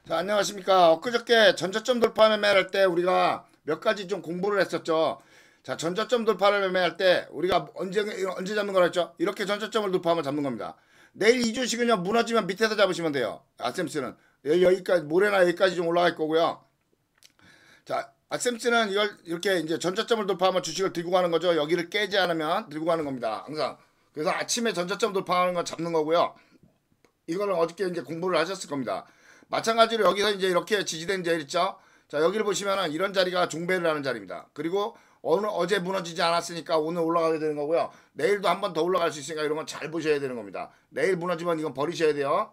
자, 안녕하십니까. 엊그저께 전저점 돌파 매매를 할 때 우리가 몇 가지 좀 공부를 했었죠. 자, 전저점 돌파를 매매할 때 우리가 언제 잡는 거라 했죠? 이렇게 전저점을 돌파하면 잡는 겁니다. 내일 이주식은요, 무너지면 밑에서 잡으시면 돼요. 아셈스는. 여기까지, 모레나 여기까지 좀 올라갈 거고요. 자, 아셈스는 이걸 이렇게 이제 전저점을 돌파하면 주식을 들고 가는 거죠. 여기를 깨지 않으면 들고 가는 겁니다. 항상. 그래서 아침에 전저점 돌파하는 건 잡는 거고요. 이거는 어저께 이제 공부를 하셨을 겁니다. 마찬가지로 여기서 이제 이렇게 지지된 자리 있죠? 자, 여기를 보시면은 이런 자리가 종배를 하는 자리입니다. 그리고 어제 무너지지 않았으니까 오늘 올라가게 되는 거고요. 내일도 한 번 더 올라갈 수 있으니까 이런 건 잘 보셔야 되는 겁니다. 내일 무너지면 이건 버리셔야 돼요.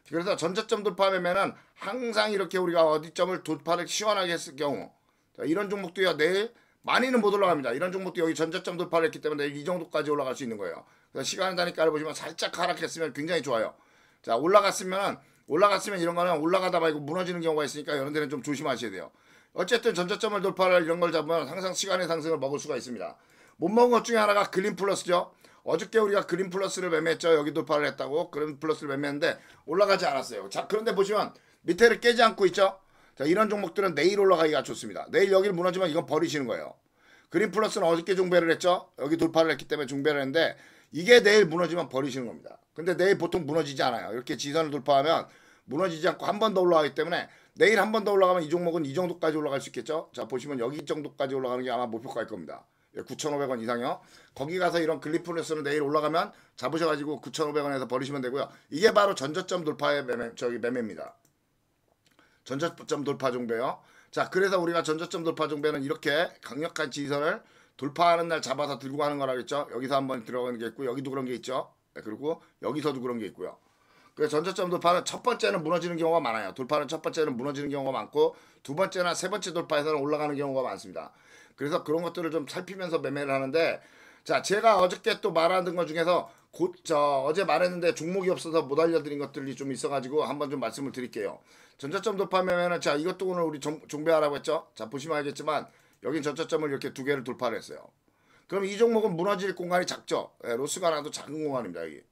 그래서 전저점 돌파하면은 항상 이렇게 우리가 어디점을 돌파를 시원하게 했을 경우, 자, 이런 종목도요, 내일 많이는 못 올라갑니다. 이런 종목도 여기 전저점 돌파를 했기 때문에 내일 이 정도까지 올라갈 수 있는 거예요. 그래서 시간 단위가를 보시면 살짝 하락했으면 굉장히 좋아요. 자, 올라갔으면 이런 거는 올라가다 말고 무너지는 경우가 있으니까 이런 데는 좀 조심하셔야 돼요. 어쨌든 전저점을 돌파할 이런 걸 잡으면 항상 시간의 상승을 먹을 수가 있습니다. 못 먹은 것 중에 하나가 그린 플러스죠. 어저께 우리가 그린 플러스를 매매했죠. 여기 돌파를 했다고 그린 플러스를 매매했는데 올라가지 않았어요. 자, 그런데 보시면 밑에를 깨지 않고 있죠. 자, 이런 종목들은 내일 올라가기가 좋습니다. 내일 여기를 무너지면 이건 버리시는 거예요. 그린 플러스는 어저께 중배를 했죠. 여기 돌파를 했기 때문에 중배를 했는데 이게 내일 무너지면 버리시는 겁니다. 근데 내일 보통 무너지지 않아요. 이렇게 지선을 돌파하면 무너지지 않고 한 번 더 올라가기 때문에 내일 한 번 더 올라가면 이 종목은 이 정도까지 올라갈 수 있겠죠. 자, 보시면 여기 정도까지 올라가는 게 아마 목표가일 겁니다. 9,500원 이상이요. 거기 가서 이런 글리플러스는 내일 올라가면 잡으셔가지고 9,500원에서 버리시면 되고요. 이게 바로 전저점 돌파의 매매입니다. 전저점 돌파 종배요. 자, 그래서 우리가 전저점 돌파 종배는 이렇게 강력한 지선을 돌파하는 날 잡아서 들고 가는 거라겠죠. 여기서 한번 들어가는 게 있고 여기도 그런 게 있죠. 네, 그리고 여기서도 그런 게 있고요. 그래서 전저점 돌파는 첫 번째는 무너지는 경우가 많아요. 돌파는 첫 번째는 무너지는 경우가 많고 두 번째나 세 번째 돌파에서는 올라가는 경우가 많습니다. 그래서 그런 것들을 좀 살피면서 매매를 하는데, 자, 제가 어저께 또 말하는 것 중에서 어제 말했는데 종목이 없어서 못 알려드린 것들이 좀 있어가지고 한번 좀 말씀을 드릴게요. 전저점 돌파 매매는, 자, 이것도 오늘 우리 종배하라고 했죠. 자, 보시면 알겠지만 여긴 전저점을 이렇게 두 개를 돌파를 했어요. 그럼 이 종목은 무너질 공간이 작죠. 예, 로스가 나도 작은 공간입니다. 여기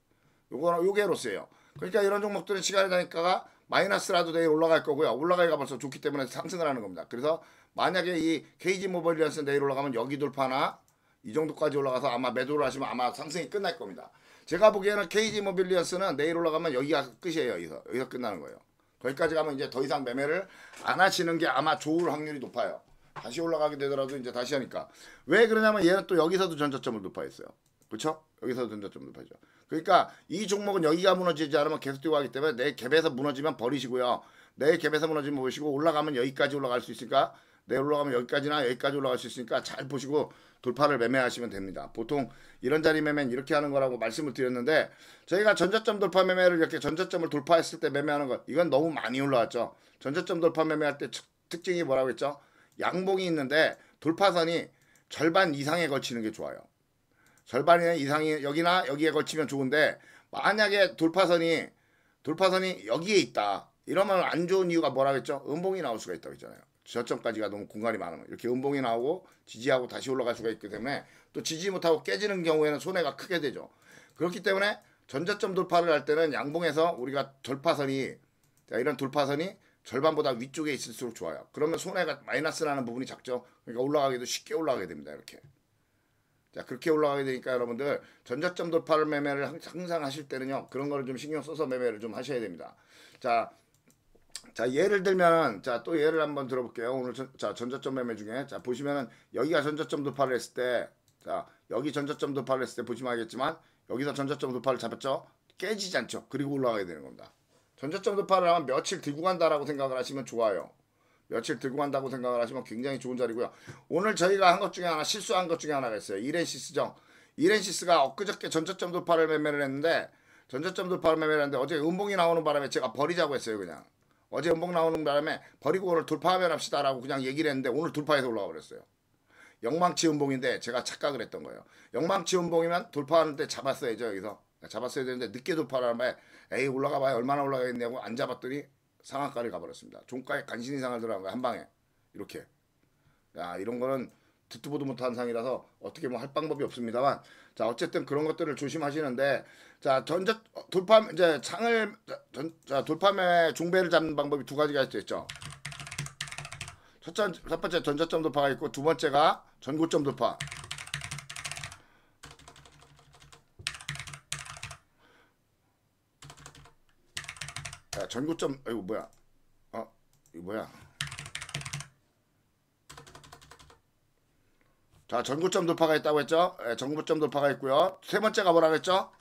요게 로스예요. 그러니까 이런 종목들은 시간이 다니까 마이너스라도 내일 올라갈 거고요. 올라가기가 벌써 좋기 때문에 상승을 하는 겁니다. 그래서 만약에 이 KG 모빌리언스 내일 올라가면 여기 돌파나 이 정도까지 올라가서 아마 매도를 하시면 아마 상승이 끝날 겁니다. 제가 보기에는 KG 모빌리언스는 내일 올라가면 여기가 끝이에요. 여기서 끝나는 거예요. 거기까지 가면 이제 더 이상 매매를 안 하시는 게 아마 좋을 확률이 높아요. 다시 올라가게 되더라도 이제 다시 하니까. 왜 그러냐면 얘는 또 여기서도 전저점을 돌파했어요. 그렇죠? 여기서도 전저점을 돌파했죠. 그러니까 이 종목은 여기가 무너지지 않으면 계속 뛰고 가기 때문에 내 갭에서 무너지면 버리시고요. 내 갭에서 무너지면 보시고 올라가면 여기까지 올라갈 수 있으니까 내일 올라가면 여기까지나 여기까지 올라갈 수 있으니까 잘 보시고 돌파를 매매하시면 됩니다. 보통 이런 자리 매매는 이렇게 하는 거라고 말씀을 드렸는데 저희가 전저점 돌파 매매를 이렇게 전저점을 돌파했을 때 매매하는 것 이건 너무 많이 올라왔죠. 전저점 돌파 매매할 때 특징이 뭐라고 했죠? 양봉이 있는데 돌파선이 절반 이상에 걸치는 게 좋아요. 절반 이상이 여기나 여기에 걸치면 좋은데 만약에 돌파선이 여기에 있다. 이러면 안 좋은 이유가 뭐라겠죠? 음봉이 나올 수가 있다고 했잖아요. 저점까지가 너무 공간이 많으면 이렇게 음봉이 나오고 지지하고 다시 올라갈 수가 있기 때문에 또 지지 못하고 깨지는 경우에는 손해가 크게 되죠. 그렇기 때문에 전저점 돌파를 할 때는 양봉에서 우리가 이런 돌파선이 절반보다 위쪽에 있을수록 좋아요. 그러면 손해가 마이너스 나는 부분이 작죠. 그러니까 올라가기도 쉽게 올라가게 됩니다. 이렇게. 자, 그렇게 올라가게 되니까 여러분들 전저점 돌파를 매매를 항상 하실 때는요. 그런 거를 좀 신경 써서 매매를 좀 하셔야 됩니다. 자, 예를 들면 또 예를 한번 들어볼게요. 오늘 전저점 매매 중에 자, 보시면은 여기가 전저점 돌파를 했을 때 자, 여기 전저점 돌파를 했을 때 보시면 알겠지만 여기서 전저점 돌파를 잡았죠. 깨지지 않죠. 그리고 올라가게 되는 겁니다. 전저점 돌파를 하면 며칠 들고 간다라고 생각을 하시면 좋아요. 며칠 들고 간다고 생각을 하시면 굉장히 좋은 자리고요. 오늘 저희가 한 것 중에 하나 실수한 것 중에 하나가 있어요. 이렌시스죠. 이렌시스가 엊그저께 전저점 돌파를 매매를 했는데 어제 음봉이 나오는 바람에 제가 버리자고 했어요. 그냥 어제 음봉 나오는 바람에 버리고 오늘 돌파하면 합시다라고 그냥 얘기를 했는데 오늘 돌파해서 올라가 버렸어요. 영망치 음봉인데 제가 착각을 했던 거예요. 영망치 음봉이면 돌파하는데 잡았어야죠. 여기서 잡았어야 되는데 늦게 돌파를 하면 에이 올라가 봐야 얼마나 올라가겠냐고 안 잡았더니 상한가를 가버렸습니다. 종가에 간신히 상을 들어간 거야. 한 방에 이렇게. 야, 이런 거는 듣도 보도 못한 상이라서 어떻게 뭐 할 방법이 없습니다만, 자 어쨌든 그런 것들을 조심하시는데, 자 돌파 이제 창을 돌파매 중배를 잡는 방법이 두 가지가 있죠. 첫 번째 전저점 돌파가 있고, 두 번째가 전고점 돌파. 자, 전고점, 이거 뭐야? 이거 뭐야? 자, 전고점 돌파가 있다고 했죠? 예, 전고점 돌파가 있고요. 세 번째가 뭐라고 했죠?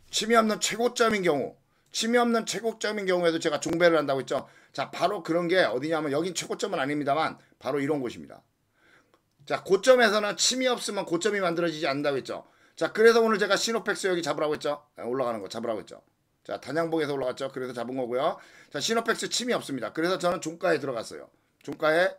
침이 없는 최고점인 경우, 침이 없는 최고점인 경우에도 제가 종배를 한다고 했죠. 자, 바로 그런 게 어디냐면, 여긴 최고점은 아닙니다만 바로 이런 곳입니다. 자, 고점에서는 침이 없으면 고점이 만들어지지 않는다고 했죠. 자, 그래서 오늘 제가 시노펙스 여기 잡으라고 했죠. 올라가는 거 잡으라고 했죠. 자, 단양봉에서 올라갔죠. 그래서 잡은 거고요. 자, 시노펙스 침이 없습니다. 그래서 저는 종가에 들어갔어요. 종가에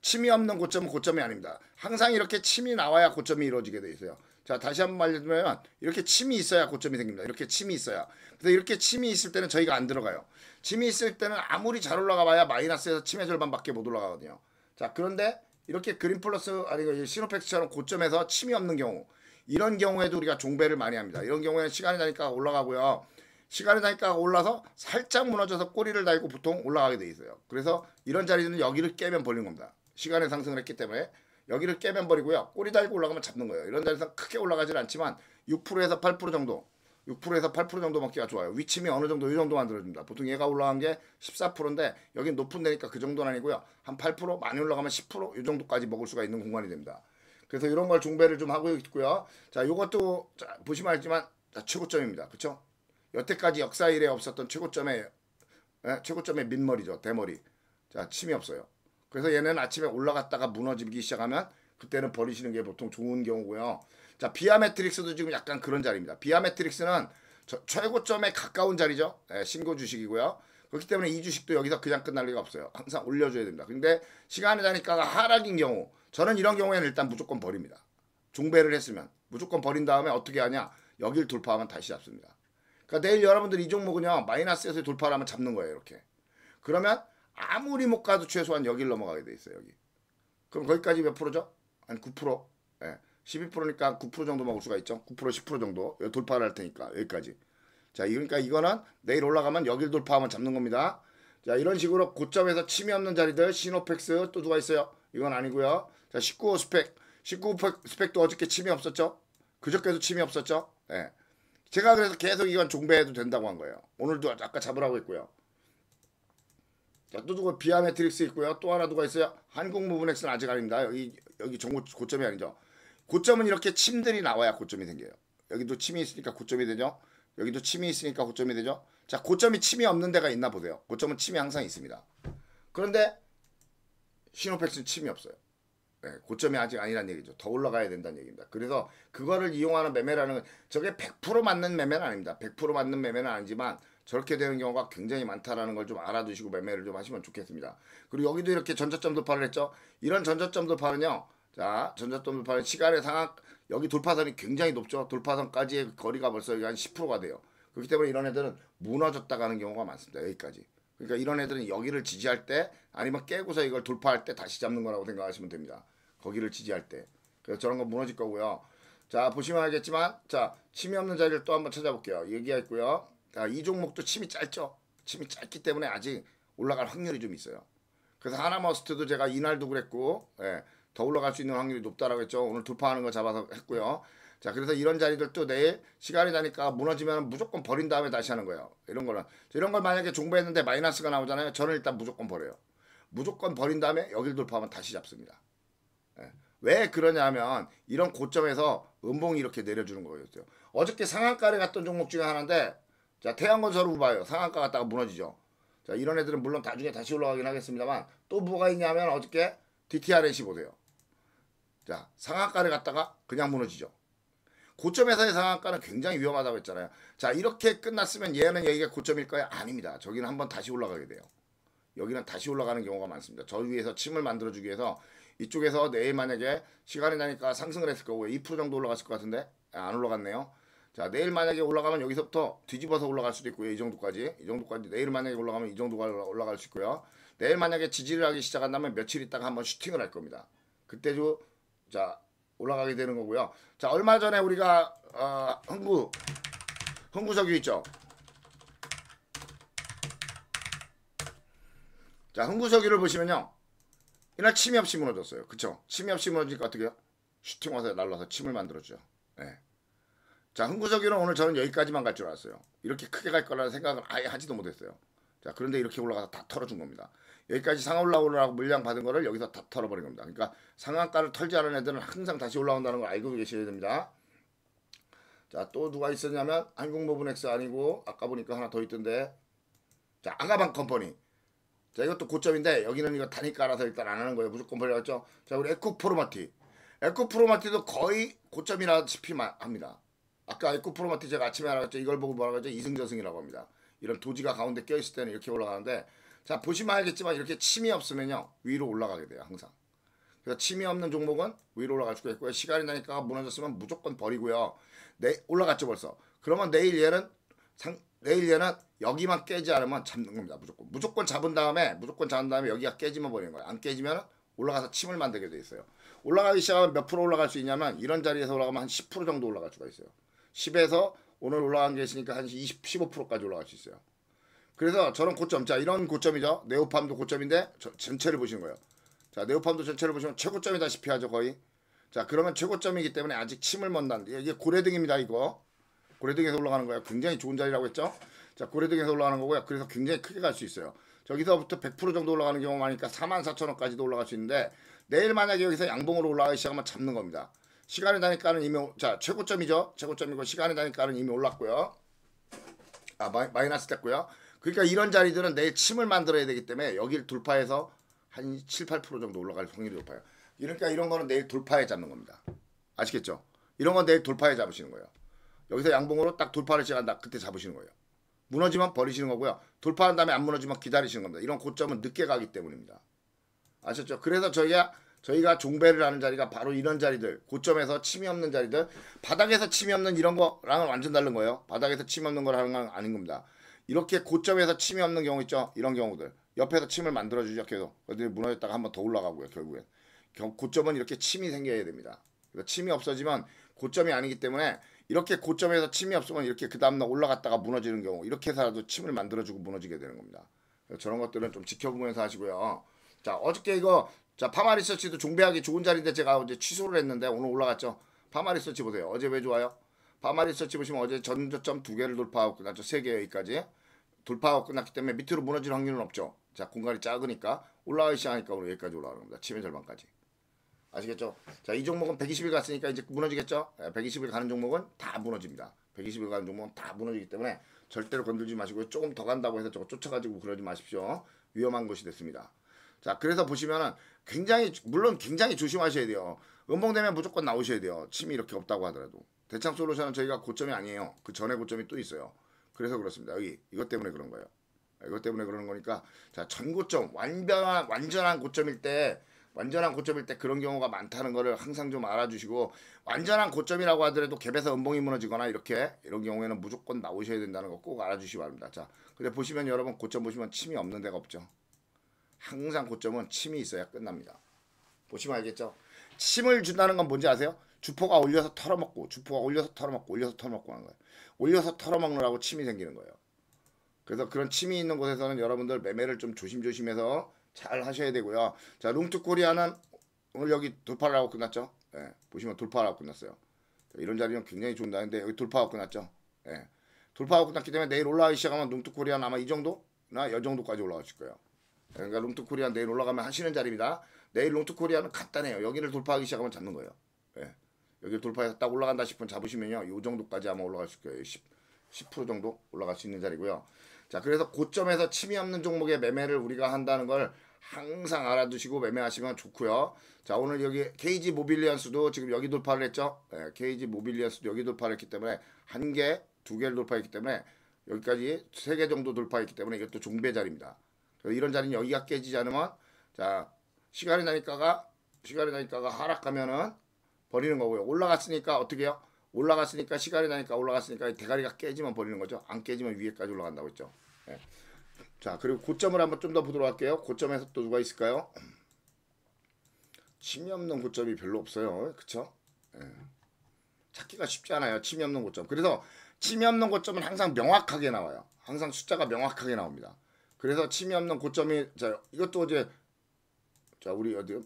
침이 없는 고점은 고점이 아닙니다. 항상 이렇게 침이 나와야 고점이 이루어지게 돼 있어요. 자, 다시 한번 말씀드리면, 이렇게 침이 있어야 고점이 생깁니다. 이렇게 침이 있어야. 그래서 이렇게 침이 있을 때는 저희가 안 들어가요. 침이 있을 때는 아무리 잘 올라가 봐야 마이너스에서 침의 절반밖에 못 올라가거든요. 자, 그런데 이렇게 그린 플러스, 아니 시노펙스처럼 고점에서 침이 없는 경우, 이런 경우에도 우리가 종배를 많이 합니다. 이런 경우에는 시간이 나니까 올라가고요. 시간이 나니까 올라서 살짝 무너져서 꼬리를 달고 보통 올라가게 돼 있어요. 그래서 이런 자리는 여기를 깨면 벌린 겁니다. 시간의 상승을 했기 때문에 여기를 깨면 버리고요. 꼬리 달고 올라가면 잡는 거예요. 이런 자리에서 크게 올라가진 않지만 6%에서 8% 정도, 6%에서 8% 정도 먹기가 좋아요. 위침이 어느 정도, 이 정도 만들어줍니다. 보통 얘가 올라간 게 14%인데 여긴 높은 데니까 그 정도는 아니고요. 한 8%, 많이 올라가면 10%, 이 정도까지 먹을 수가 있는 공간이 됩니다. 그래서 이런 걸 종배를 좀 하고 있고요. 자, 요것도 자, 보시면 알지만 자, 최고점입니다. 그쵸? 여태까지 역사 이래 없었던 최고점의 민머리죠. 대머리. 자, 침이 없어요. 그래서 얘는 아침에 올라갔다가 무너지기 시작하면 그때는 버리시는 게 보통 좋은 경우고요. 자, 비아매트릭스도 지금 약간 그런 자리입니다. 비아매트릭스는 최고점에 가까운 자리죠. 신고 주식이고요. 그렇기 때문에 이 주식도 여기서 그냥 끝날 리가 없어요. 항상 올려줘야 됩니다. 근데 시간이 가니까 하락인 경우, 저는 이런 경우에는 일단 무조건 버립니다. 종배를 했으면 무조건 버린 다음에 어떻게 하냐, 여길 돌파하면 다시 잡습니다. 그러니까 내일 여러분들 이 종목은요, 마이너스에서 돌파를 하면 잡는 거예요. 이렇게. 그러면 아무리 못 가도 최소한 여길 넘어가게 돼 있어요. 여기. 그럼 거기까지 몇 프로죠? 한 9%. 예. 12%니까 9% 정도 먹을 수가 있죠. 9% 10% 정도 돌파를 할 테니까 여기까지. 자, 그러니까 이거는 내일 올라가면 여길 돌파하면 잡는 겁니다. 자, 이런 식으로 고점에서 침이 없는 자리들, 시노펙스 또 누가 있어요? 이건 아니고요. 자, 19호 스펙. 19호 스펙도 어저께 침이 없었죠? 그저께도 침이 없었죠? 예. 제가 그래서 계속 이건 종배해도 된다고 한 거예요. 오늘도 아까 잡으라고 했고요. 자, 또 누가 비아매트릭스 있고요. 또 하나 누가 있어요? 한국무브넥스는 아직 아닙니다. 여기 고점이 아니죠. 고점은 이렇게 침들이 나와야 고점이 생겨요. 여기도 침이 있으니까 고점이 되죠. 여기도 침이 있으니까 고점이 되죠. 자, 고점이 침이 없는 데가 있나 보세요. 고점은 침이 항상 있습니다. 그런데 시노펙스는 침이 없어요. 네, 고점이 아직 아니란 얘기죠. 더 올라가야 된다는 얘기입니다. 그래서 그거를 이용하는 매매라는 건 저게 100% 맞는 매매는 아닙니다. 100% 맞는 매매는 아니지만 저렇게 되는 경우가 굉장히 많다라는 걸 좀 알아두시고 매매를 좀 하시면 좋겠습니다. 그리고 여기도 이렇게 전저점 돌파를 했죠. 이런 전저점 돌파는요. 자, 전저점 돌파는 시간의 상악, 여기 돌파선이 굉장히 높죠. 돌파선까지의 거리가 벌써 한 10%가 돼요. 그렇기 때문에 이런 애들은 무너졌다 가는 경우가 많습니다. 여기까지. 그러니까 이런 애들은 여기를 지지할 때, 아니면 깨고서 이걸 돌파할 때 다시 잡는 거라고 생각하시면 됩니다. 거기를 지지할 때. 그래서 저런 건 무너질 거고요. 자, 보시면 알겠지만, 자, 침이 없는 자리를 또 한번 찾아볼게요. 여기가 있고요. 자, 이 종목도 침이 짧죠. 침이 짧기 때문에 아직 올라갈 확률이 좀 있어요. 그래서 하나머스트도 제가 이날도 그랬고, 예, 더 올라갈 수 있는 확률이 높다라고 했죠. 오늘 돌파하는 거 잡아서 했고요. 자, 그래서 이런 자리들도 내일 시간이 나니까 무너지면 무조건 버린 다음에 다시 하는 거예요. 이런 거는. 이런 걸 만약에 종배했는데 마이너스가 나오잖아요. 저는 일단 무조건 버려요. 무조건 버린 다음에 여길 돌파하면 다시 잡습니다. 예. 왜 그러냐면 이런 고점에서 음봉이 이렇게 내려주는 거였어요. 어저께 상한가를 갔던 종목 중에 하나인데, 자, 태양건설을 봐요. 상한가 갔다가 무너지죠. 자, 이런 애들은 물론 나중에 다시 올라가긴 하겠습니다만, 또 뭐가 있냐면 어저께 DTRNC 보세요. 자, 상한가를 갔다가 그냥 무너지죠. 고점에서의 상한가는 굉장히 위험하다고 했잖아요. 자, 이렇게 끝났으면 얘는 여기가 고점일까요? 아닙니다. 저기는 한번 다시 올라가게 돼요. 여기는 다시 올라가는 경우가 많습니다. 저 위에서 침을 만들어주기 위해서 이쪽에서 내일 만약에 시간이 나니까 상승을 했을 거고 2% 정도 올라갔을 것 같은데 안 올라갔네요. 자, 내일 만약에 올라가면 여기서부터 뒤집어서 올라갈 수도 있고요. 이 정도까지. 이 정도까지. 내일 만약에 올라가면 이 정도가 올라갈 수 있고요. 내일 만약에 지지를 하기 시작한다면 며칠 있다가 한번 슈팅을 할 겁니다. 그때도 자, 올라가게 되는 거고요. 자, 얼마 전에 우리가 흥구석유 있죠. 자, 흥구석유를 보시면요. 이날 침이 없이 무너졌어요. 그쵸? 침이 없이 무너지니까 어떻게 해요? 슈팅 와서 날라서 침을 만들었죠. 네. 자, 흥구석유는 오늘 저는 여기까지만 갈 줄 알았어요. 이렇게 크게 갈 거라는 생각은 아예 하지도 못했어요. 자, 그런데 이렇게 올라가서 다 털어준 겁니다. 여기까지 상한 올라오느라고 물량 받은 거를 여기서 다 털어버린 겁니다. 그러니까 상한가를 털지 않은 애들은 항상 다시 올라온다는 걸 알고 계셔야 됩니다. 자, 또 누가 있었냐면 한국모브넥스 아니고 아까 보니까 하나 더 있던데, 자, 아가방 컴퍼니. 자, 이것도 고점인데 여기는 이거 단위가라서 일단 안 하는 거예요. 무조건 버려갔죠. 자, 우리 에코프로마티. 에코프로마티도 거의 고점이라시피 합니다. 아까 에코프로마티 제가 아침에 알았죠. 이걸 보고 뭐라고 하죠? 이승저승이라고 합니다. 이런 도지가 가운데 껴있을 때는 이렇게 올라가는데, 자, 보시면 알겠지만 이렇게 침이 없으면요 위로 올라가게 돼요. 항상. 그래서 침이 없는 종목은 위로 올라갈 수가 있고요. 시간이 나니까 무너졌으면 무조건 버리고요. 올라갔죠 벌써. 그러면 내일 얘는 여기만 깨지 않으면 잡는 겁니다. 무조건 잡은 다음에 여기가 깨지면 버리는 거예요. 안 깨지면 올라가서 침을 만들게 돼 있어요. 올라가기 시작하면 몇 프로 올라갈 수 있냐면 이런 자리에서 올라가면 한 10% 정도 올라갈 수가 있어요. 10에서 오늘 올라간 게 있으니까 한 20, 15%까지 올라갈 수 있어요. 그래서 저는 고점, 자, 이런 고점이죠. 네오팜도 고점인데 전체를 보시는 거예요. 자, 네오팜도 전체를 보시면 최고점이다시피 하죠, 거의. 자, 그러면 최고점이기 때문에 아직 침을 못 난데, 이게 고래등입니다, 이거. 고래등에서 올라가는 거예요. 굉장히 좋은 자리라고 했죠. 자, 고래등에서 올라가는 거고요. 그래서 굉장히 크게 갈 수 있어요. 저기서부터 100% 정도 올라가는 경우 많으니까 44,000원까지도 올라갈 수 있는데, 내일 만약에 여기서 양봉으로 올라가기 시작하면 잡는 겁니다. 시간의 단위가는 이미, 자, 최고점이죠. 최고점이고 시간의 단위가는 이미 올랐고요. 아, 마이너스 됐고요. 그러니까 이런 자리들은 내일 침을 만들어야 되기 때문에 여기를 돌파해서 한 7, 8% 정도 올라갈 확률이 높아요. 그러니까 이런 거는 내일 돌파해 잡는 겁니다. 아시겠죠? 이런 건 내일 돌파해 잡으시는 거예요. 여기서 양봉으로 딱 돌파를 시작한다. 그때 잡으시는 거예요. 무너지면 버리시는 거고요. 돌파한 다음에 안 무너지면 기다리시는 겁니다. 이런 고점은 늦게 가기 때문입니다. 아셨죠? 그래서 저희가 종배를 하는 자리가 바로 이런 자리들, 고점에서 침이 없는 자리들, 바닥에서 침이 없는 이런 거랑은 완전 다른 거예요. 바닥에서 침이 없는 걸 하는 건 아닌 겁니다. 이렇게 고점에서 침이 없는 경우 있죠? 이런 경우들. 옆에서 침을 만들어주죠, 계속. 그런데 무너졌다가 한번 더 올라가고요, 결국엔. 고점은 이렇게 침이 생겨야 됩니다. 그래서 침이 없어지면 고점이 아니기 때문에 이렇게 고점에서 침이 없으면 이렇게 그 다음날 올라갔다가 무너지는 경우, 이렇게 해서라도 침을 만들어주고 무너지게 되는 겁니다. 저런 것들은 좀 지켜보면서 하시고요. 자, 어저께 이거, 자, 파마리서치도 종배하기 좋은 자리인데 제가 어제 취소를 했는데 오늘 올라갔죠. 파마리서치 보세요. 어제 왜 좋아요? 파마리서치 보시면 어제 전저점 2개를 돌파하고 끝났죠. 3개 여기까지. 돌파하고 끝났기 때문에 밑으로 무너질 확률은 없죠. 자, 공간이 작으니까 올라가기 시작하니까 오늘 여기까지 올라가는 겁니다. 치매 절반까지. 아시겠죠? 자, 이 종목은 120일 갔으니까 이제 무너지겠죠? 120일 가는 종목은 다 무너집니다. 120일 가는 종목은 다 무너지기 때문에 절대로 건들지 마시고요. 조금 더 간다고 해서 저거 쫓아가지고 그러지 마십시오. 위험한 것이 됐습니다. 자, 그래서 보시면은 물론 굉장히 조심하셔야 돼요. 음봉되면 무조건 나오셔야 돼요. 침이 이렇게 없다고 하더라도. 대창솔루션은 저희가 고점이 아니에요. 그 전에 고점이 또 있어요. 그래서 그렇습니다. 여기 이것 때문에 그런 거예요. 이것 때문에 그러는 거니까, 자, 전고점 완전한 고점일 때 그런 경우가 많다는 거를 항상 좀 알아주시고, 완전한 고점이라고 하더라도 갭에서 음봉이 무너지거나 이런 경우에는 무조건 나오셔야 된다는 거 꼭 알아주시기 바랍니다. 자, 근데 보시면 여러분 고점 보시면 침이 없는 데가 없죠. 항상 고점은 침이 있어야 끝납니다. 보시면 알겠죠? 침을 준다는 건 뭔지 아세요? 주포가 올려서 털어먹고 하는 거예요. 올려서 털어먹느라고 침이 생기는 거예요. 그래서 그런 침이 있는 곳에서는 여러분들 매매를 좀 조심조심해서 잘 하셔야 되고요. 자, 룸투코리아는 오늘 여기 돌파를 하고 끝났죠. 예, 보시면 돌파를 하고 끝났어요. 자, 이런 자리는 굉장히 좋은데 여기 돌파하고 끝났죠. 예, 돌파하고 끝났기 때문에 내일 올라가기 시작하면 룸투코리아는 아마 이 정도나 이 정도까지 올라가실 거예요. 그러니까 룸투코리아 내일 올라가면 하시는 자리입니다. 내일 룸투코리아는 간단해요. 여기를 돌파하기 시작하면 잡는 거예요. 예, 여기를 돌파해서 딱 올라간다 싶으면 잡으시면요, 이 정도까지 아마 올라가실 거예요. 10% 정도 올라갈 수 있는 자리고요. 자, 그래서 고점에서 침이 없는 종목의 매매를 우리가 한다는 걸 항상 알아두시고 매매하시면 좋고요. 자, 오늘 여기 KG 모빌리언스도 지금 여기 돌파를 했죠. 네, KG 모빌리언스도 여기 돌파를 했기 때문에 1개, 2개를 돌파했기 때문에 여기까지 3개 정도 돌파했기 때문에 이것도 종배 자리입니다. 이런 자리는 여기가 깨지지 않으면, 자, 시간이 나니까가 하락하면은 버리는 거고요. 올라갔으니까 어떻게 해요? 올라갔으니까 시간이 나니까 올라갔으니까 대가리가 깨지면 버리는 거죠. 안 깨지면 위에까지 올라간다고 했죠. 예. 자, 그리고 고점을 한번 좀 더 보도록 할게요. 고점에서 또 누가 있을까요? 침이 없는 고점이 별로 없어요. 그쵸? 예. 찾기가 쉽지 않아요. 침이 없는 고점. 그래서 침이 없는 고점은 항상 명확하게 나와요. 항상 숫자가 명확하게 나옵니다. 그래서 침이 없는 고점이, 자, 이것도 어제, 자, 우리 어디요?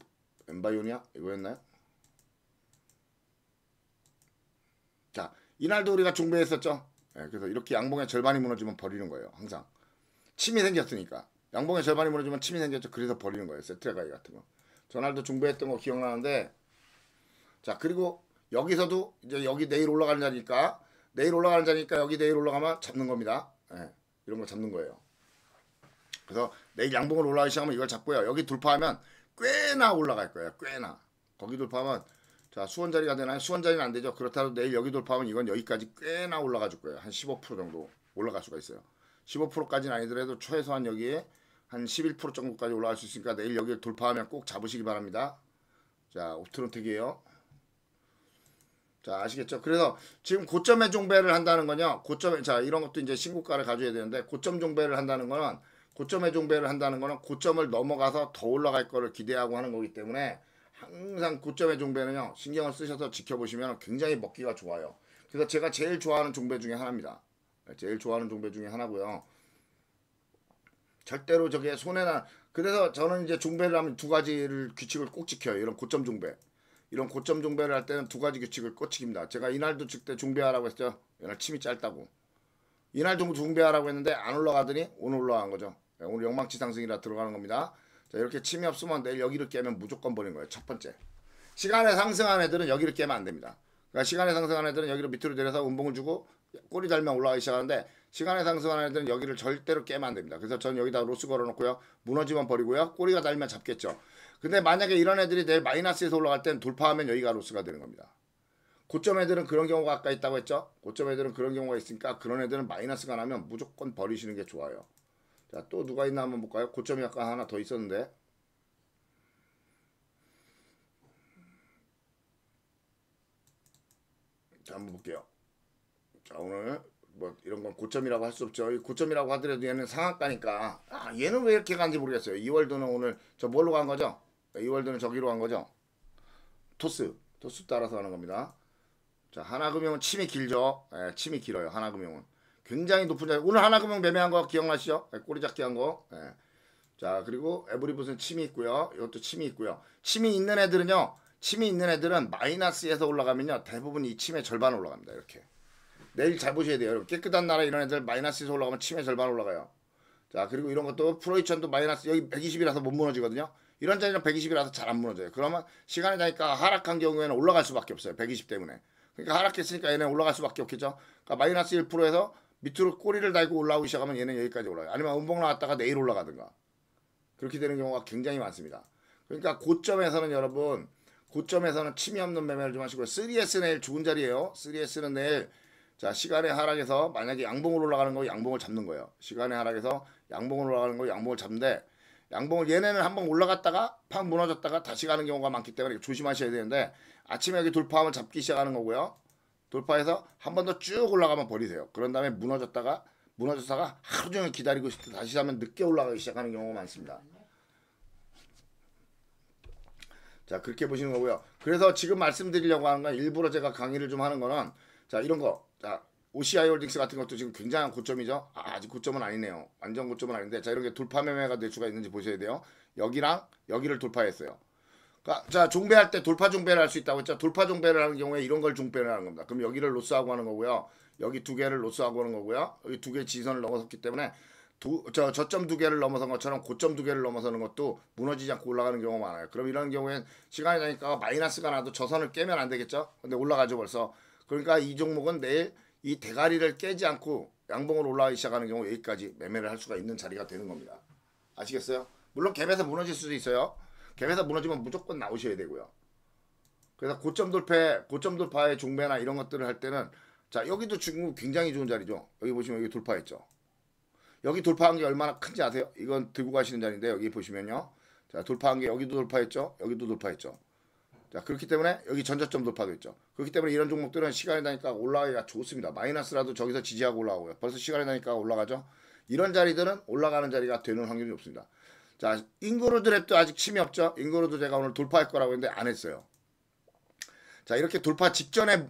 엠바이오니아? 이거였나요? 자, 이날도 우리가 중배했었죠. 예, 그래서 이렇게 양봉의 절반이 무너지면 버리는 거예요. 항상. 침이 생겼으니까. 양봉의 절반이 무너지면 침이 생겼죠. 그래서 버리는 거예요. 세트레가이 같은 거. 전날도 중배했던 거 기억나는데, 자, 그리고 여기서도 이제 여기 내일 올라가는 자리니까, 내일 올라가는 자리니까 여기 내일 올라가면 잡는 겁니다. 예, 이런 거 잡는 거예요. 그래서 내일 양봉을 올라가기 시작하면 이걸 잡고요. 여기 돌파하면 꽤나 올라갈 거예요. 꽤나. 거기 돌파하면, 자, 수원 자리가 되나요? 수원 자리는 안 되죠. 그렇다고 내일 여기 돌파하면 이건 여기까지 꽤나 올라가 줄 거예요. 한 15% 정도 올라갈 수가 있어요. 15%까지는 아니더라도 최소한 여기에 한 11% 정도까지 올라갈 수 있으니까 내일 여기를 돌파하면 꼭 잡으시기 바랍니다. 자, 옵트론택이에요. 자, 아시겠죠? 그래서 지금 고점의 종배를 한다는 거냐? 고점에, 자, 이런 것도 이제 신고가를 가져야 되는데, 고점 종배를 한다는 거는, 고점의 종배를 한다는 거는 고점을 넘어가서 더 올라갈 거를 기대하고 하는 거기 때문에 항상 고점의 종배는요, 신경을 쓰셔서 지켜보시면 굉장히 먹기가 좋아요. 그래서 제가 제일 좋아하는 종배 중에 하나입니다. 제일 좋아하는 종배 중에 하나고요. 절대로 저게 손해나, 그래서 저는 이제 종배를 하면 두 가지를 규칙을 꼭 지켜요. 이런 고점 종배. 이런 고점 종배를 할 때는 두 가지 규칙을 꼭 지킵니다. 제가 이날도 그때 종배하라고 했죠. 이날 침이 짧다고. 이날 정도 종배하라고 했는데 안 올라가더니 오늘 올라간 거죠. 오늘 영망치 상승이라 들어가는 겁니다. 자, 이렇게 침이 없으면 내일 여기를 깨면 무조건 버리는 거예요. 첫 번째. 시간에 상승한 애들은 여기를 깨면 안 됩니다. 그러니까 시간에 상승한 애들은 여기를 밑으로 내려서 운봉을 주고 꼬리 달면 올라가기 시작하는데, 시간에 상승한 애들은 여기를 절대로 깨면 안 됩니다. 그래서 전 여기다 로스 걸어놓고요. 무너지면 버리고요. 꼬리가 달면 잡겠죠. 근데 만약에 이런 애들이 내일 마이너스에서 올라갈 때는 돌파하면 여기가 로스가 되는 겁니다. 고점 애들은 그런 경우가 아까 있다고 했죠. 고점 애들은 그런 경우가 있으니까 그런 애들은 마이너스가 나면 무조건 버리시는 게 좋아요. 자, 또 누가 있나 한번 볼까요? 고점이 약간 하나 더 있었는데, 자, 한번 볼게요. 자, 오늘 뭐 이런 건 고점이라고 할 수 없죠. 이 고점이라고 하더라도 얘는 상한가니까, 아, 얘는 왜 이렇게 간지 모르겠어요. 이월드는 오늘 저 뭘로 간 거죠? 이월드는 저기로 간 거죠. 토스 따라서 하는 겁니다. 자, 하나금융은 침이 길죠. 예, 침이 길어요. 하나금융은 굉장히 높은 자리. 오늘 하나금융 매매한 거 기억나시죠? 예, 꼬리 잡기 한 거. 예. 자, 그리고 에브리봇은 침이 있고요. 이것도 침이 있고요. 침이 있는 애들은요, 침이 있는 애들은 마이너스에서 올라가면요, 대부분 이 침의 절반 올라갑니다. 이렇게. 내일 잘 보셔야 돼요. 여러분. 깨끗한 나라 이런 애들 마이너스에서 올라가면 침의 절반 올라가요. 자, 그리고 이런 것도 프로이천도 마이너스, 여기 120이라서 못 무너지거든요. 이런 자리는 120이라서 잘 안 무너져요. 그러면 시간이 나니까 하락한 경우에는 올라갈 수밖에 없어요. 120 때문에. 그러니까 하락했으니까 얘는 올라갈 수밖에 없겠죠. 그러니까 마이너스 1%에서 밑으로 꼬리를 달고 올라오기 시작하면 얘는 여기까지 올라가요. 아니면 음봉 나왔다가 내일 올라가든가. 그렇게 되는 경우가 굉장히 많습니다. 그러니까 고점에서는 여러분, 고점에서는 침이 없는 매매를 좀 하시고요. 3S 내일 죽은 자리예요. 3S는 내일, 자, 시간의 하락에서 만약에 양봉을 올라가는 거 양봉을 잡는 거예요. 시간의 하락에서 양봉을 올라가는 거 양봉을 잡는데, 양봉을 얘네는 한번 올라갔다가 팍 무너졌다가 다시 가는 경우가 많기 때문에 조심하셔야 되는데, 아침에 여기 돌파하면 잡기 시작하는 거고요. 돌파해서 한 번 더 쭉 올라가면 버리세요. 그런 다음에 무너졌다가 하루 종일 기다리고 있을 때 다시 하면 늦게 올라가기 시작하는 경우가 많습니다. 자, 그렇게 보시는 거고요. 그래서 지금 말씀드리려고 하는 건, 일부러 제가 강의를 좀 하는 거는, 자, 이런 거, 자, OCI 홀딩스 같은 것도 지금 굉장한 고점이죠. 아, 아직 고점은 아니네요. 완전 고점은 아닌데, 자, 이런 게 돌파 매매가 될 수가 있는지 보셔야 돼요. 여기랑 여기를 돌파했어요. 그러니까 자, 종배할 때 돌파 종배를 할 수 있다고 했죠. 돌파 종배를 하는 경우에 이런 걸 종배를 하는 겁니다. 그럼 여기를 로스하고 하는 거고요. 여기 두 개를 로스하고 하는 거고요. 여기 두 개 지선을 넘어섰기 때문에 저점 두 개를 넘어선 것처럼 고점 두 개를 넘어서는 것도 무너지지 않고 올라가는 경우가 많아요. 그럼 이런 경우엔 시간이 나니까 마이너스가 나도 저선을 깨면 안 되겠죠. 근데 올라가죠 벌써. 그러니까 이 종목은 내일 이 대가리를 깨지 않고 양봉으로 올라가기 시작하는 경우 여기까지 매매를 할 수가 있는 자리가 되는 겁니다. 아시겠어요? 물론 갭에서 무너질 수도 있어요. 갭에서 무너지면 무조건 나오셔야 되고요. 그래서 고점 돌파의 종배나 이런 것들을 할 때는, 자, 여기도 지금 굉장히 좋은 자리죠. 여기 보시면 여기 돌파했죠. 여기 돌파한 게 얼마나 큰지 아세요? 이건 들고 가시는 자리인데, 여기 보시면요. 자, 돌파한 게 여기도 돌파했죠. 여기도 돌파했죠. 자, 그렇기 때문에 여기 전저점 돌파도 있죠. 그렇기 때문에 이런 종목들은 시간이 나니까 올라가기가 좋습니다. 마이너스라도 저기서 지지하고 올라오고요. 벌써 시간이 나니까 올라가죠. 이런 자리들은 올라가는 자리가 되는 확률이 높습니다. 자, 인그루드 랩도 아직 침이 없죠. 인그루드 제가 오늘 돌파할 거라고 했는데 안 했어요. 자, 이렇게 돌파 직전에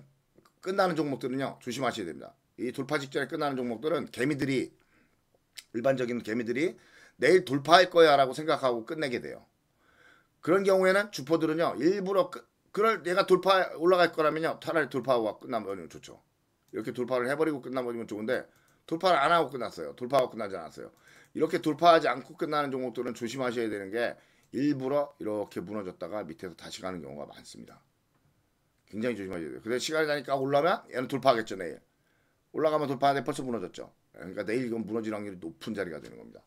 끝나는 종목들은요, 조심하셔야 됩니다. 이 돌파 직전에 끝나는 종목들은 개미들이, 일반적인 개미들이 내일 돌파할 거야 라고 생각하고 끝내게 돼요. 그런 경우에는 주포들은요, 일부러 그럴 얘가 돌파 올라갈 거라면요, 차라리 돌파하고 끝나면 좋죠. 이렇게 돌파를 해버리고 끝나버리면 좋은데, 돌파를 안 하고 끝났어요. 돌파하고 끝나지 않았어요. 이렇게 돌파하지 않고 끝나는 종목들은 조심하셔야 되는 게, 일부러 이렇게 무너졌다가 밑에서 다시 가는 경우가 많습니다. 굉장히 조심하셔야 돼요. 근데 시간이 나니까 올라면 얘는 돌파하겠죠. 내일 올라가면 돌파하는데 벌써 무너졌죠. 그러니까 내일 이건 무너질 확률이 높은 자리가 되는 겁니다.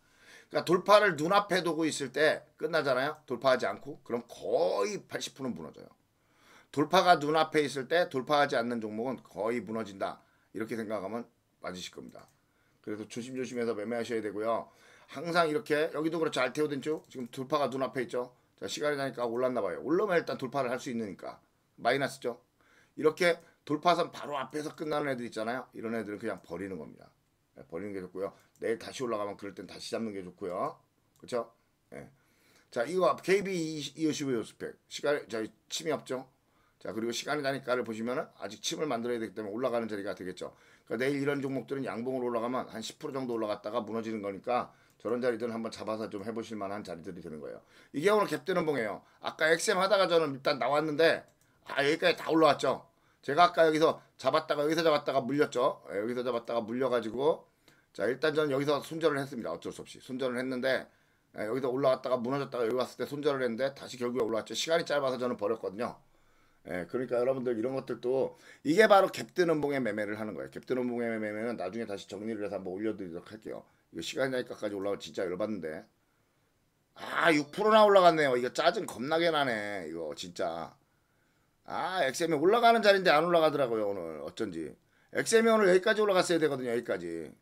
그러니까 돌파를 눈앞에 두고 있을 때 끝나잖아요. 돌파하지 않고. 그럼 거의 80%는 무너져요. 돌파가 눈앞에 있을 때 돌파하지 않는 종목은 거의 무너진다. 이렇게 생각하면 맞으실 겁니다. 그래서 조심조심해서 매매하셔야 되고요. 항상 이렇게, 여기도 그렇죠. 알테오덴주 지금 돌파가 눈앞에 있죠. 자, 시간이 나니까 올랐나 봐요. 올라면 일단 돌파를 할 수 있으니까. 마이너스죠. 이렇게 돌파선 바로 앞에서 끝나는 애들 있잖아요. 이런 애들은 그냥 버리는 겁니다. 네, 버리는 게 좋고요. 내일 다시 올라가면 그럴 땐 다시 잡는 게 좋고요. 그렇죠? 네. 자, 이거 KB25 스펙 시간, 자, 침이 없죠. 자, 그리고 시간이 나니까를 보시면은 아직 침을 만들어야 되기 때문에 올라가는 자리가 되겠죠. 그러니까 내일 이런 종목들은 양봉으로 올라가면 한 10% 정도 올라갔다가 무너지는 거니까 저런 자리들은 한번 잡아서 좀 해보실 만한 자리들이 되는 거예요. 이게 오늘 갭뜨는 봉이에요. 아까 XM 하다가 저는 일단 나왔는데, 여기까지 다 올라왔죠. 제가 아까 여기서 잡았다가 물렸죠. 여기서 잡았다가 물려가지고, 자, 일단 저는 여기서 손절을 했습니다. 어쩔 수 없이 손절을 했는데, 여기서 올라왔다가 무너졌다가 여기 왔을 때 손절을 했는데 다시 결국에 올라왔죠. 시간이 짧아서 저는 버렸거든요. 그러니까 여러분들 이런 것들도 이게 바로 갭뜨는 봉의 매매를 하는 거예요. 갭뜨는 봉의 매매는 나중에 다시 정리를 해서 한번 올려드리도록 할게요. 이거 시간이 나니까까지 올라오면 진짜 열받는데, 6%나 올라갔네요. 이거 짜증 겁나게 나네. 이거 진짜. XM이 올라가는 자리인데 안 올라가더라고요. 오늘 어쩐지 XM이 오늘 여기까지 올라갔어야 되거든요. 여기까지.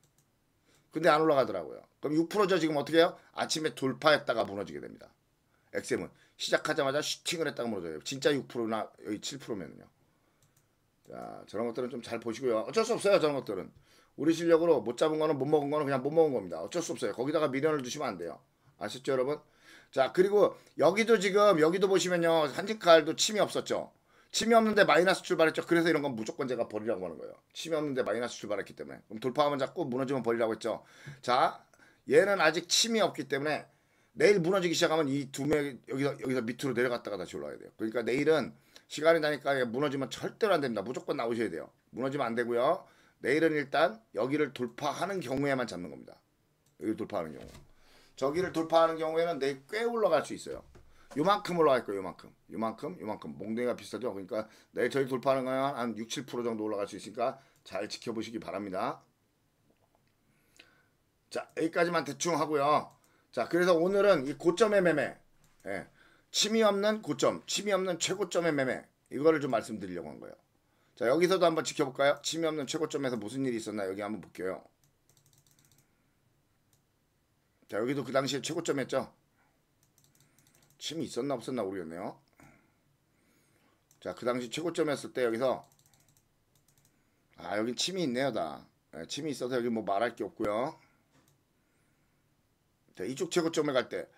근데 안 올라가더라고요. 그럼 6%죠. 지금 어떻게 해요? 아침에 돌파했다가 무너지게 됩니다. XM은 시작하자마자 슈팅을 했다가 무너져요. 진짜 6%나 여기 7%면요. 자, 저런 것들은 좀 잘 보시고요. 어쩔 수 없어요. 저런 것들은 우리 실력으로 못 잡은 거는, 못 먹은 거는 그냥 못 먹은 겁니다. 어쩔 수 없어요. 거기다가 미련을 두시면 안 돼요. 아셨죠, 여러분? 자, 그리고 여기도 지금 여기도 보시면요, 한진칼도 침이 없었죠. 침이 없는데 마이너스 출발했죠. 그래서 이런 건 무조건 제가 버리라고 하는 거예요. 침이 없는데 마이너스 출발했기 때문에. 그럼 돌파하면 잡고 무너지면 버리라고 했죠. 자, 얘는 아직 침이 없기 때문에 내일 무너지기 시작하면 이 두 명 여기서 밑으로 내려갔다가 다시 올라와야 돼요. 그러니까 내일은 시간이 나니까 무너지면 절대로 안 됩니다. 무조건 나오셔야 돼요. 무너지면 안 되고요. 내일은 일단 여기를 돌파하는 경우에만 잡는 겁니다. 여기 돌파하는 경우. 저기를 돌파하는 경우에는 내일 꽤 올라갈 수 있어요. 요만큼 올라갈 거예요. 요만큼. 몽둥이가 비슷하죠. 그러니까 내일 저희 돌파하는 거는 한 6, 7% 정도 올라갈 수 있으니까 잘 지켜보시기 바랍니다. 자, 여기까지만 대충 하고요. 자, 그래서 오늘은 이 고점의 매매, 침이 없는 고점, 침이 없는 최고점의 매매, 이거를 좀 말씀드리려고 한 거예요. 자, 여기서도 한번 지켜볼까요? 침이 없는 최고점에서 무슨 일이 있었나 여기 한번 볼게요. 자, 여기도 그 당시에 최고점이었죠. 침이 있었나 없었나 모르겠네요. 자, 그 당시 최고점이었을 때 여기서 여기 침이 있네요. 다 침이 있어서 여기 뭐 말할 게 없고요. 자, 이쪽 최고점에 갈 때,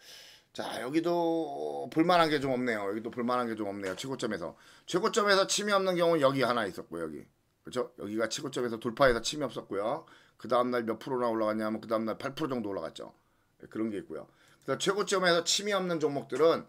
자, 여기도 볼만한 게 좀 없네요. 여기도 볼만한 게 좀 없네요. 최고점에서 침이 없는 경우는 여기 하나 있었고요. 여기, 그렇죠? 여기가 최고점에서 돌파해서 침이 없었고요. 그 다음날 몇 프로나 올라갔냐면 그 다음날 8% 정도 올라갔죠. 그런 게 있고요. 그래서 최고점에서 침이 없는 종목들은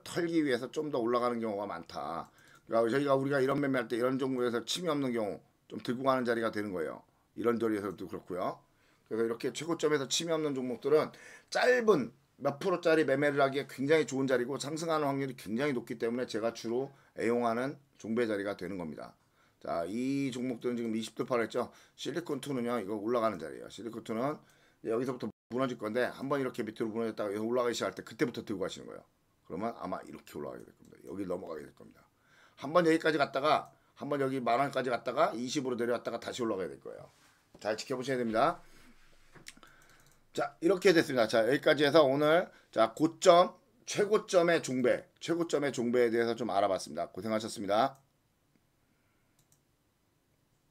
털기 위해서 좀 더 올라가는 경우가 많다. 그러니까 우리가 이런 매매할 때 이런 종목에서 침이 없는 경우 좀 들고 가는 자리가 되는 거예요. 이런 자리에서도 그렇고요. 그래서 이렇게 최고점에서 침이 없는 종목들은 짧은 몇 프로짜리 매매를 하기에 굉장히 좋은 자리고 상승하는 확률이 굉장히 높기 때문에 제가 주로 애용하는 종배 자리가 되는 겁니다. 자, 이 종목들은 지금 20돌파를 했죠. 실리콘2는요, 이거 올라가는 자리예요. 실리콘2는 여기서부터 무너질 건데, 한번 이렇게 밑으로 무너졌다가 여기 올라가기 시작할 때 그때부터 들고 가시는 거예요. 그러면 아마 이렇게 올라가게 될 겁니다. 여기 넘어가게 될 겁니다. 한번 여기까지 갔다가, 한번 여기 만원까지 갔다가 20으로 내려왔다가 다시 올라가야 될 거예요. 잘 지켜보셔야 됩니다. 자, 이렇게 됐습니다. 자, 여기까지 해서 오늘, 자, 고점, 최고점의 종배에 대해서 좀 알아봤습니다. 고생하셨습니다.